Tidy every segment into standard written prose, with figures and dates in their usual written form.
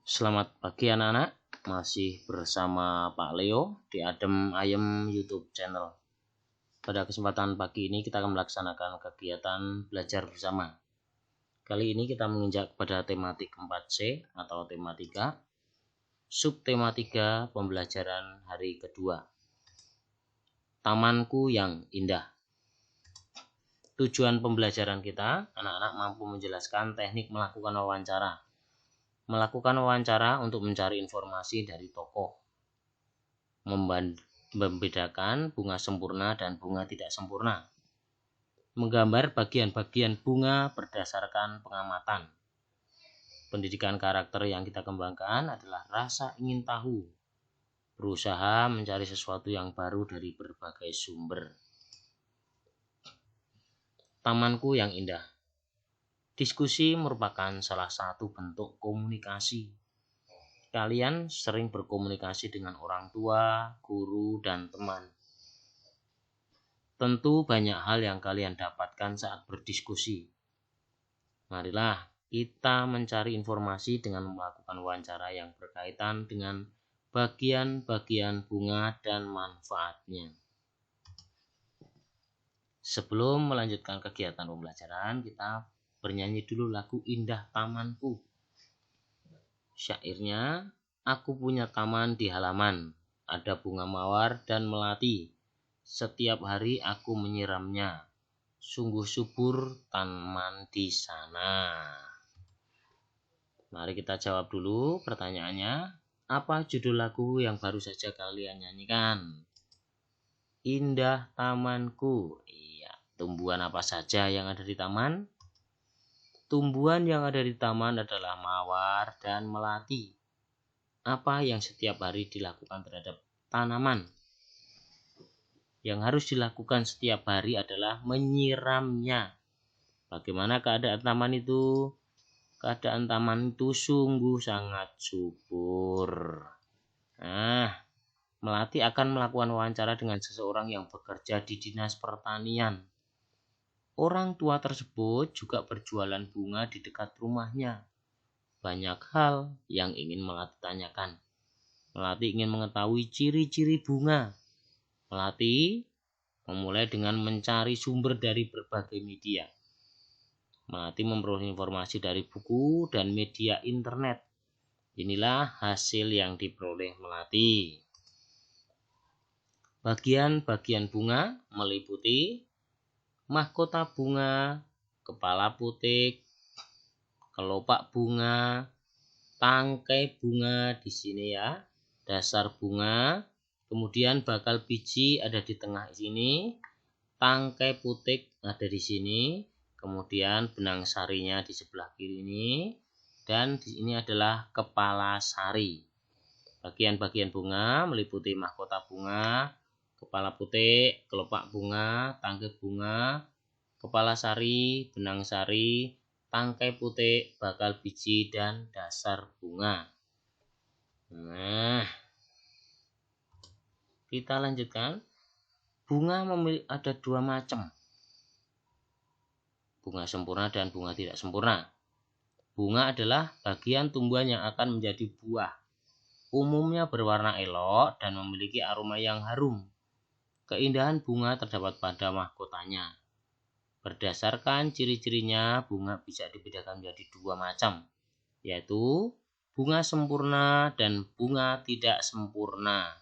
Selamat pagi anak-anak, masih bersama Pak Leo di Adem Ayem YouTube channel. Pada kesempatan pagi ini kita akan melaksanakan kegiatan belajar bersama. Kali ini kita menginjak pada tematik 4C atau tematika, subtema 3 pembelajaran hari kedua. Tamanku yang indah. Tujuan pembelajaran kita, anak-anak mampu menjelaskan teknik melakukan wawancara. Melakukan wawancara untuk mencari informasi dari tokoh, membedakan bunga sempurna dan bunga tidak sempurna, menggambar bagian-bagian bunga berdasarkan pengamatan. Pendidikan karakter yang kita kembangkan adalah rasa ingin tahu, berusaha mencari sesuatu yang baru dari berbagai sumber. Tamanku yang indah. Diskusi merupakan salah satu bentuk komunikasi. Kalian sering berkomunikasi dengan orang tua, guru, dan teman. Tentu banyak hal yang kalian dapatkan saat berdiskusi. Marilah kita mencari informasi dengan melakukan wawancara yang berkaitan dengan bagian-bagian bunga dan manfaatnya. Sebelum melanjutkan kegiatan pembelajaran, kita bernyanyi dulu lagu Indah Tamanku. Syairnya, aku punya taman di halaman, ada bunga mawar dan melati. Setiap hari aku menyiramnya, sungguh subur taman di sana. Mari kita jawab dulu pertanyaannya. Apa judul lagu yang baru saja kalian nyanyikan? Indah Tamanku. Iya, tumbuhan apa saja yang ada di taman? Tumbuhan yang ada di taman adalah mawar dan melati. Apa yang setiap hari dilakukan terhadap tanaman? Yang harus dilakukan setiap hari adalah menyiramnya. Bagaimana keadaan taman itu? Keadaan taman itu sungguh sangat subur. Melati akan melakukan wawancara dengan seseorang yang bekerja di dinas pertanian. Orang tua tersebut juga berjualan bunga di dekat rumahnya. Banyak hal yang ingin Melati tanyakan. Melati ingin mengetahui ciri-ciri bunga. Melati memulai dengan mencari sumber dari berbagai media. Melati memperoleh informasi dari buku dan media internet. Inilah hasil yang diperoleh Melati. Bagian-bagian bunga meliputi mahkota bunga, kepala putik, kelopak bunga, tangkai bunga di sini ya, dasar bunga, kemudian bakal biji ada di tengah sini, tangkai putik ada di sini, kemudian benang sarinya di sebelah kiri ini, dan di sini adalah kepala sari. Bagian-bagian bunga meliputi mahkota bunga, kepala putik, kelopak bunga, tangkai bunga, kepala sari, benang sari, tangkai putik, bakal biji, dan dasar bunga. Kita lanjutkan. Bunga ada dua macam. Bunga sempurna dan bunga tidak sempurna. Bunga adalah bagian tumbuhan yang akan menjadi buah. Umumnya berwarna elok dan memiliki aroma yang harum. Keindahan bunga terdapat pada mahkotanya. Berdasarkan ciri-cirinya, bunga bisa dibedakan menjadi dua macam, yaitu bunga sempurna dan bunga tidak sempurna.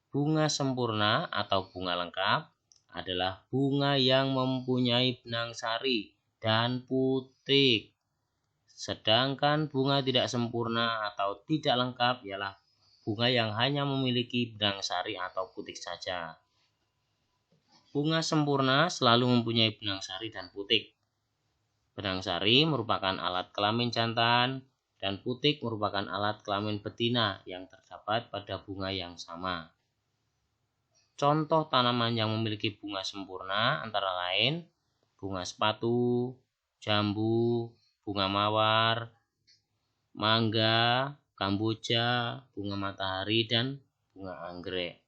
Bunga sempurna atau bunga lengkap adalah bunga yang mempunyai benang sari dan putik. Sedangkan bunga tidak sempurna atau tidak lengkap ialah bunga yang hanya memiliki benang sari atau putik saja. Bunga sempurna selalu mempunyai benang sari dan putik. Benang sari merupakan alat kelamin jantan dan putik merupakan alat kelamin betina yang terdapat pada bunga yang sama. Contoh tanaman yang memiliki bunga sempurna antara lain bunga sepatu, jambu, bunga mawar, mangga, kamboja, bunga matahari, dan bunga anggrek.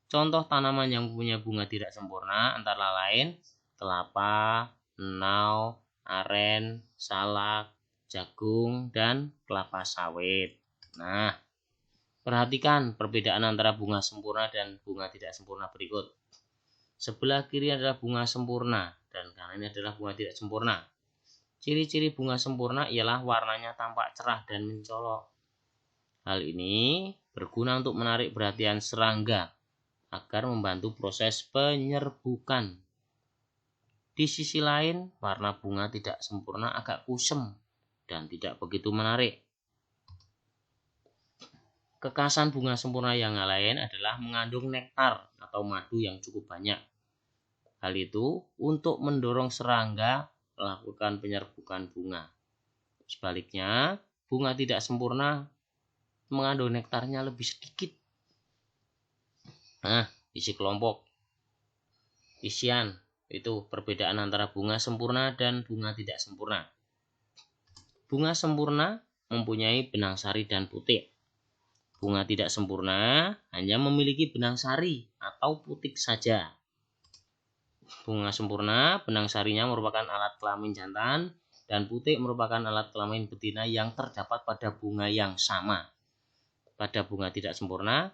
Contoh tanaman yang punya bunga tidak sempurna antara lain kelapa, enau, aren, salak, jagung, dan kelapa sawit. Nah, perhatikan perbedaan antara bunga sempurna dan bunga tidak sempurna berikut. Sebelah kiri adalah bunga sempurna dan kanan ini adalah bunga tidak sempurna. Ciri-ciri bunga sempurna ialah warnanya tampak cerah dan mencolok. Hal ini berguna untuk menarik perhatian serangga agar membantu proses penyerbukan. Di sisi lain, warna bunga tidak sempurna agak kusem dan tidak begitu menarik. Kekhasan bunga sempurna yang lain adalah mengandung nektar atau madu yang cukup banyak. Hal itu untuk mendorong serangga melakukan penyerbukan bunga. Sebaliknya, bunga tidak sempurna mengandung nektarnya lebih sedikit. Nah, isi kelompok. Isian itu perbedaan antara bunga sempurna dan bunga tidak sempurna. Bunga sempurna mempunyai benang sari dan putik. Bunga tidak sempurna hanya memiliki benang sari atau putik saja. Bunga sempurna, benang sarinya merupakan alat kelamin jantan dan putik merupakan alat kelamin betina yang terdapat pada bunga yang sama. Pada bunga tidak sempurna,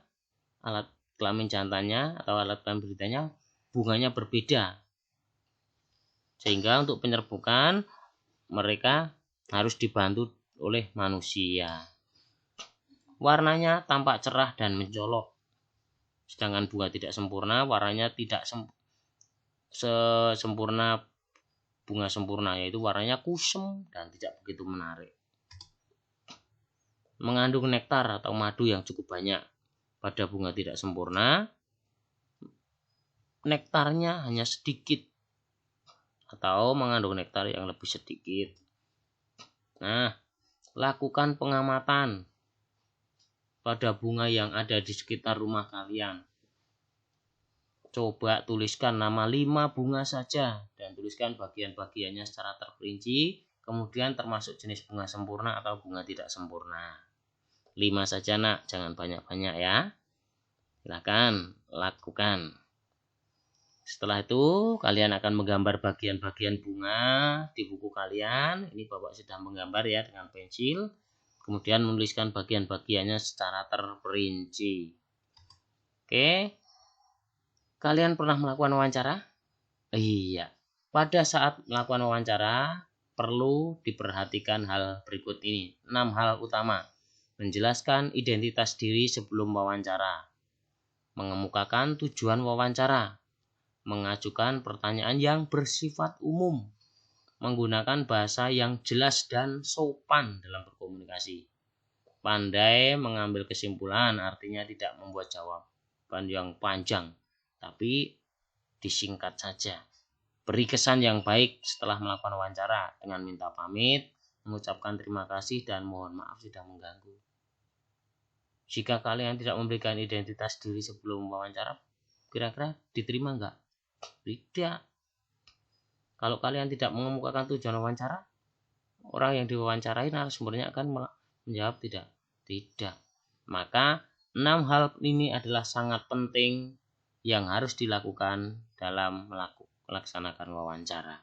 alat kelamin jantannya atau alat kelamin betinanya bunganya berbeda. Sehingga untuk penyerbukan mereka harus dibantu oleh manusia. Warnanya tampak cerah dan mencolok. Sedangkan bunga tidak sempurna warnanya tidak sesempurna bunga sempurna, yaitu warnanya kusem dan tidak begitu menarik. Mengandung nektar atau madu yang cukup banyak. Pada bunga tidak sempurna, nektarnya hanya sedikit atau mengandung nektar yang lebih sedikit. Nah, lakukan pengamatan pada bunga yang ada di sekitar rumah kalian. Coba tuliskan nama 5 bunga saja dan tuliskan bagian-bagiannya secara terperinci, kemudian termasuk jenis bunga sempurna atau bunga tidak sempurna. 5 saja nak, jangan banyak-banyak ya. Silakan lakukan. Setelah itu kalian akan menggambar bagian-bagian bunga di buku kalian. Ini Bapak sudah menggambar ya dengan pensil. Kemudian menuliskan bagian-bagiannya secara terperinci. Oke. Kalian pernah melakukan wawancara? Iya. Pada saat melakukan wawancara perlu diperhatikan hal berikut ini. 6 hal utama. Menjelaskan identitas diri sebelum wawancara. Mengemukakan tujuan wawancara. Mengajukan pertanyaan yang bersifat umum, menggunakan bahasa yang jelas dan sopan dalam berkomunikasi, pandai mengambil kesimpulan, artinya tidak membuat jawaban yang panjang, tapi disingkat saja. Beri kesan yang baik setelah melakukan wawancara dengan minta pamit, mengucapkan terima kasih dan mohon maaf sudah mengganggu. Jika kalian tidak memberikan identitas diri sebelum wawancara, kira-kira diterima enggak? Tidak. Kalau kalian tidak mengemukakan tujuan wawancara, orang yang diwawancarai narasumbernya akan menjawab tidak. Tidak. Maka 6 hal ini adalah sangat penting yang harus dilakukan dalam melaksanakan wawancara.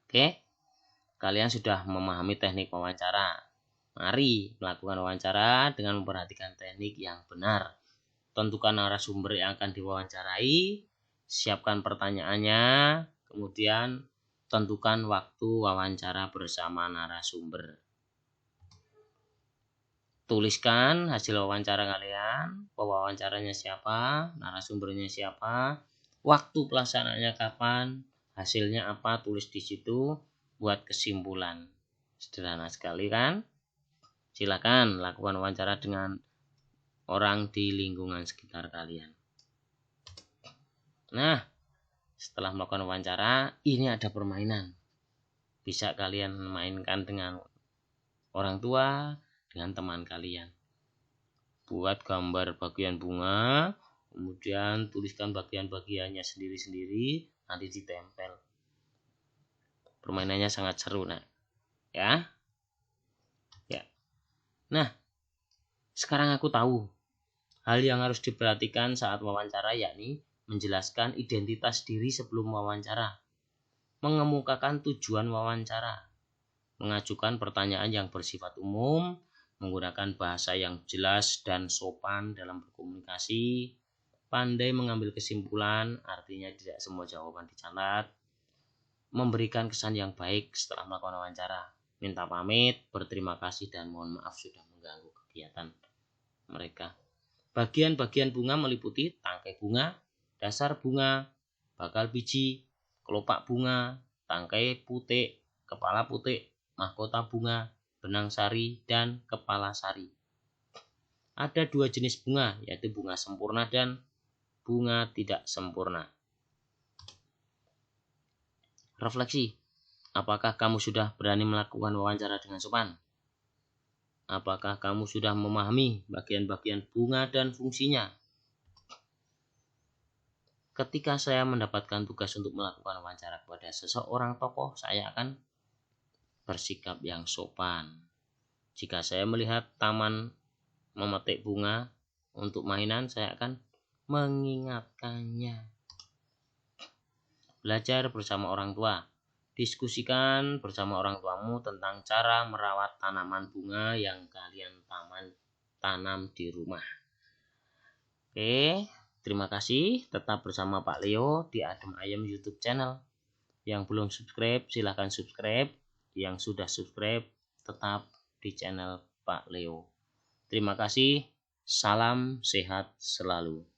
Oke, kalian sudah memahami teknik wawancara. Mari melakukan wawancara dengan memperhatikan teknik yang benar. Tentukan narasumber yang akan diwawancarai. Siapkan pertanyaannya, kemudian tentukan waktu wawancara bersama narasumber. Tuliskan hasil wawancara kalian, pewawancaranya siapa, narasumbernya siapa, waktu pelaksanaannya kapan, hasilnya apa, tulis di situ, buat kesimpulan. Sederhana sekali kan? Silakan lakukan wawancara dengan orang di lingkungan sekitar kalian. Nah, setelah melakukan wawancara, ini ada permainan. Bisa kalian mainkan dengan orang tua, dengan teman kalian. Buat gambar bagian bunga, kemudian tuliskan bagian-bagiannya sendiri-sendiri, nanti ditempel. Permainannya sangat seru, nah. Ya. Nah, sekarang aku tahu hal yang harus diperhatikan saat wawancara, yakni menjelaskan identitas diri sebelum wawancara, mengemukakan tujuan wawancara, mengajukan pertanyaan yang bersifat umum, menggunakan bahasa yang jelas dan sopan dalam berkomunikasi, pandai mengambil kesimpulan, artinya tidak semua jawaban dicatat, memberikan kesan yang baik setelah melakukan wawancara, minta pamit, berterima kasih, dan mohon maaf sudah mengganggu kegiatan mereka. Bagian-bagian bunga meliputi tangkai bunga, dasar bunga, bakal biji, kelopak bunga, tangkai putik, kepala putik, mahkota bunga, benang sari, dan kepala sari. Ada 2 jenis bunga, yaitu bunga sempurna dan bunga tidak sempurna. Refleksi. Apakah kamu sudah berani melakukan wawancara dengan sopan? Apakah kamu sudah memahami bagian-bagian bunga dan fungsinya? Ketika saya mendapatkan tugas untuk melakukan wawancara kepada seseorang tokoh, saya akan bersikap yang sopan. Jika saya melihat taman memetik bunga untuk mainan, saya akan mengingatkannya. Belajar bersama orang tua. Diskusikan bersama orang tuamu tentang cara merawat tanaman bunga yang kalian tanam di rumah. Oke, terima kasih. Tetap bersama Pak Leo di Adem Ayem YouTube channel. Yang belum subscribe, silahkan subscribe. Yang sudah subscribe, tetap di channel Pak Leo. Terima kasih. Salam sehat selalu.